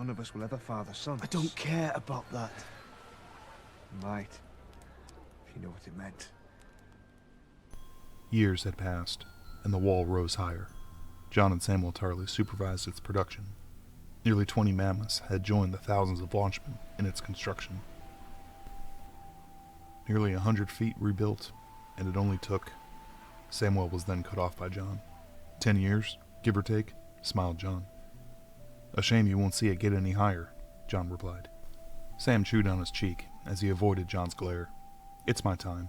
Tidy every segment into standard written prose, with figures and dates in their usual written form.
None of us will ever father sons. I don't care about that. You might, if you know what it meant. Years had passed, and the wall rose higher. John and Samuel Tarly supervised its production. Nearly 20 mammoths had joined the thousands of launchmen in its construction. Nearly 100 feet rebuilt, and it only took... Samuel was then cut off by John. 10 years, give or take, smiled John. A shame you won't see it get any higher, John replied. Sam chewed on his cheek as he avoided John's glare. It's my time.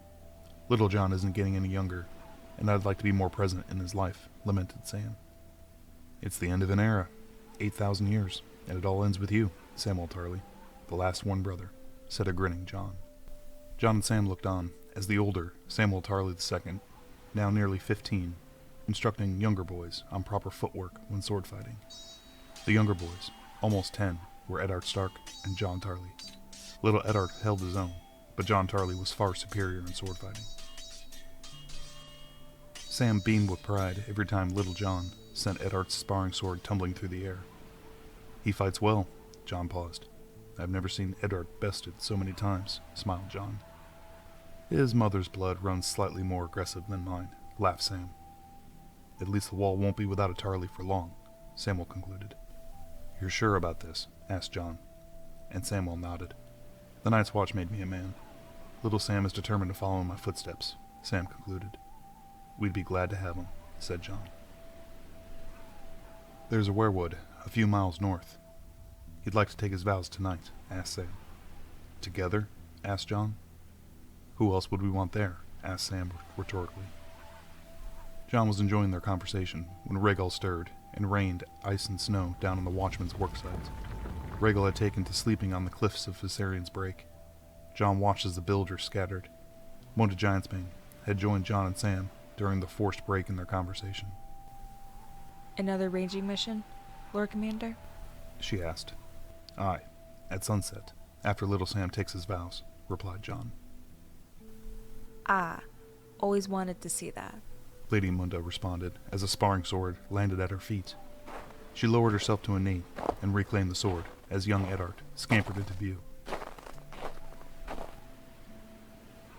Little John isn't getting any younger, and I'd like to be more present in his life, lamented Sam. It's the end of an era, 8,000 years, and it all ends with you, Samuel Tarly, the last one brother, said a grinning John. John and Sam looked on as the older Samuel Tarly II, now nearly 15, instructing younger boys on proper footwork when sword fighting. The younger boys, almost 10, were Eddard Stark and John Tarly. Little Eddard held his own, but John Tarly was far superior in sword fighting. Sam beamed with pride every time Little John sent Eddard's sparring sword tumbling through the air. He fights well, John paused. I've never seen Eddard bested so many times, smiled John. His mother's blood runs slightly more aggressive than mine, laughed Sam. At least the wall won't be without a Tarly for long, Samuel concluded. You're sure about this? Asked John, and Samuel nodded. The Night's Watch made me a man. Little Sam is determined to follow in my footsteps, Sam concluded. We'd be glad to have him, said John. There's a werewood a few miles north. He'd like to take his vows tonight, asked Sam. Together? Asked John. Who else would we want there? Asked Sam rhetorically. John was enjoying their conversation when Rhaegal stirred and rained ice and snow down on the watchmen's worksites. Rhaegal had taken to sleeping on the cliffs of Viserion's Break. John watched as the villagers scattered. Mona Giantsbane had joined John and Sam during the forced break in their conversation. Another ranging mission, Lord Commander? She asked. Aye, at sunset, after Little Sam takes his vows, replied John. Ah, always wanted to see that. Lady Munda responded as a sparring sword landed at her feet. She lowered herself to a knee and reclaimed the sword as young Eddard scampered into view.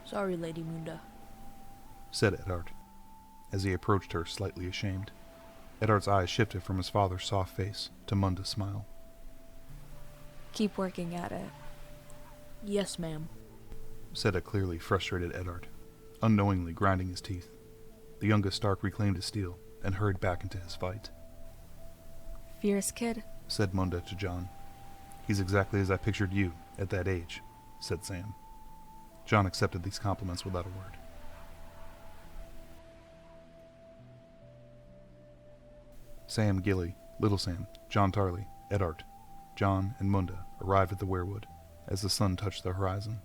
Sorry, Lady Munda, said Eddard, as he approached her slightly ashamed. Eddard's eyes shifted from his father's soft face to Munda's smile. Keep working at it. Yes, ma'am, said a clearly frustrated Eddard, unknowingly grinding his teeth. The youngest Stark reclaimed his steel and hurried back into his fight. Fierce kid, said Munda to John. He's exactly as I pictured you at that age, said Sam. John accepted these compliments without a word. Sam, Gilly, Little Sam, John Tarly, Eddard, John, and Munda arrived at the werewood as the sun touched the horizon.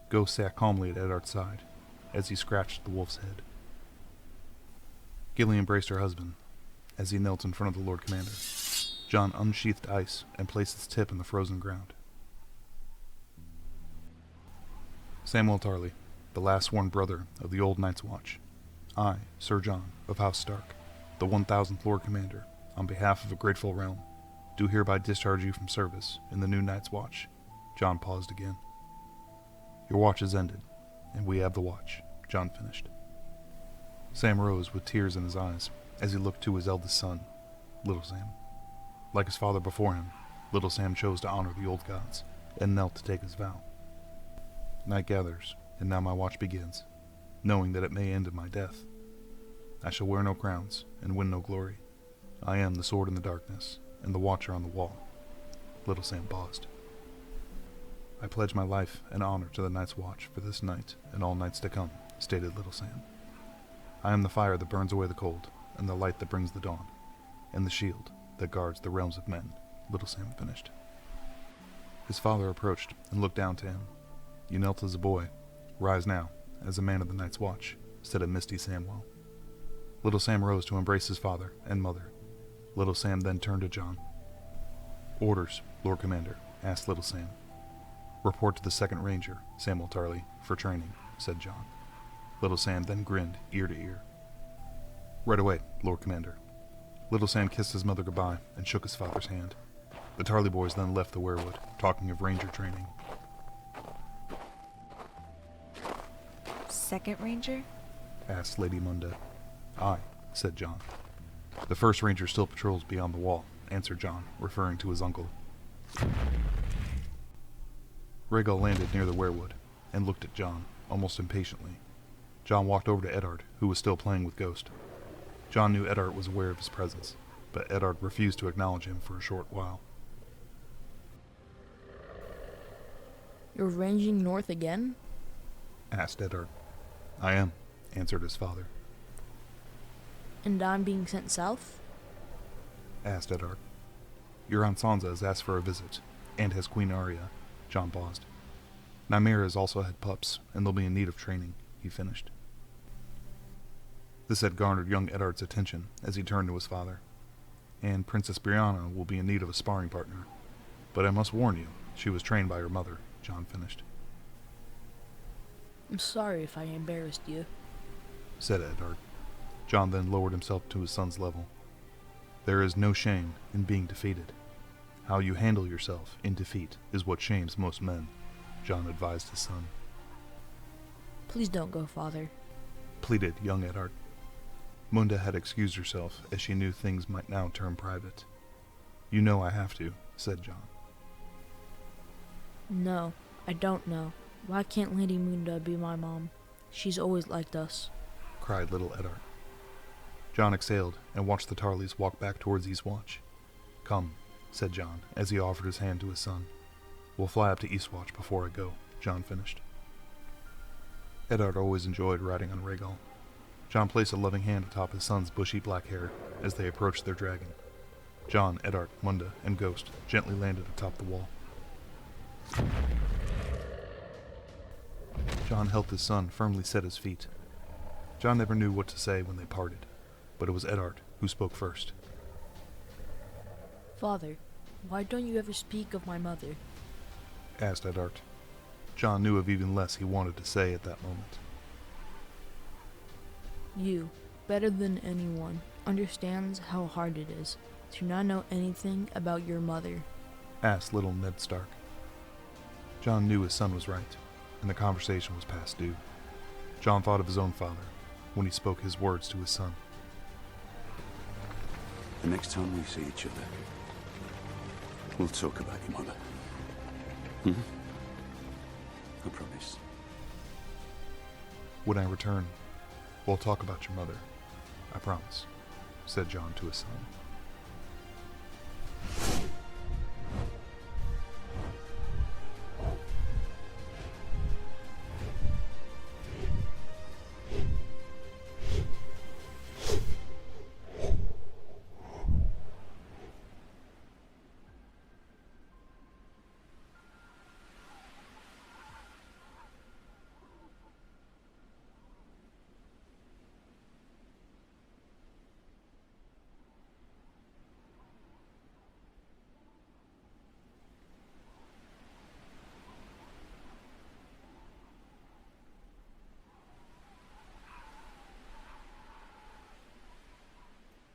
Ghost sat calmly at Eddard's side as he scratched the wolf's head. Gilly embraced her husband as he knelt in front of the Lord Commander. John unsheathed ice and placed its tip in the frozen ground. Samuel Tarly, the last sworn brother of the old Night's Watch. I, Sir John, of House Stark, the 1000th Lord Commander, on behalf of a grateful realm, do hereby discharge you from service in the new Night's Watch. John paused again. Your watch is ended, and we have the watch, John finished. Sam rose with tears in his eyes as he looked to his eldest son, Little Sam. Like his father before him, Little Sam chose to honor the old gods and knelt to take his vow. Night gathers, and now my watch begins, knowing that it may end in my death. I shall wear no crowns and win no glory. I am the sword in the darkness and the watcher on the wall. Little Sam paused. I pledge my life and honor to the Night's Watch for this night and all nights to come, stated Little Sam. I am the fire that burns away the cold, and the light that brings the dawn, and the shield that guards the realms of men, Little Sam finished. His father approached and looked down to him. You knelt as a boy. Rise now, as a man of the Night's Watch, said a misty Samwell. Little Sam rose to embrace his father and mother. Little Sam then turned to John. Orders, Lord Commander, asked Little Sam. Report to the 2nd Ranger, Samuel Tarly, for training, said John. Little Sam then grinned ear to ear. Right away, Lord Commander. Little Sam kissed his mother goodbye and shook his father's hand. The Tarly boys then left the werewood, talking of ranger training. Second ranger? Asked Lady Munda. Aye, said John. The first ranger still patrols beyond the wall, answered John, referring to his uncle. Rhaegal landed near the werewood, and looked at John, almost impatiently. John walked over to Eddard, who was still playing with Ghost. John knew Eddard was aware of his presence, but Eddard refused to acknowledge him for a short while. You're ranging north again? Asked Eddard. I am, answered his father. And I'm being sent south? Asked Eddard. Euron Sansa has asked for a visit, and has Queen Arya. John paused. Nymeria has also had pups, and they'll be in need of training, he finished. This had garnered young Eddard's attention as he turned to his father. And Princess Brianna will be in need of a sparring partner. But I must warn you, she was trained by her mother, John finished. I'm sorry if I embarrassed you. Said Eddard. John then lowered himself to his son's level. There is no shame in being defeated. How you handle yourself in defeat is what shames most men, John advised his son. Please don't go, Father. Pleaded young Eddard. Munda had excused herself as she knew things might now turn private. You know I have to, said John. No, I don't know. Why can't Lady Munda be my mom? She's always liked us. Cried little Eddard. John exhaled and watched the Tarleys walk back towards Eastwatch. Come, said John as he offered his hand to his son. We'll fly up to Eastwatch before I go, John finished. Eddard always enjoyed riding on Rhaegal. John placed a loving hand atop his son's bushy black hair as they approached their dragon. John, Eddard, Munda, and Ghost gently landed atop the wall. John helped his son firmly set his feet. John never knew what to say when they parted, but it was Eddard who spoke first. Father, why don't you ever speak of my mother? Asked Eddard. John knew of even less he wanted to say at that moment. You, better than anyone, understands how hard it is to not know anything about your mother. Asked little Ned Stark. John knew his son was right, and the conversation was past due. John thought of his own father when he spoke his words to his son. The next time we see each other, we'll talk about your mother. I promise. When I return, we'll talk about your mother. I promise, said John to his son.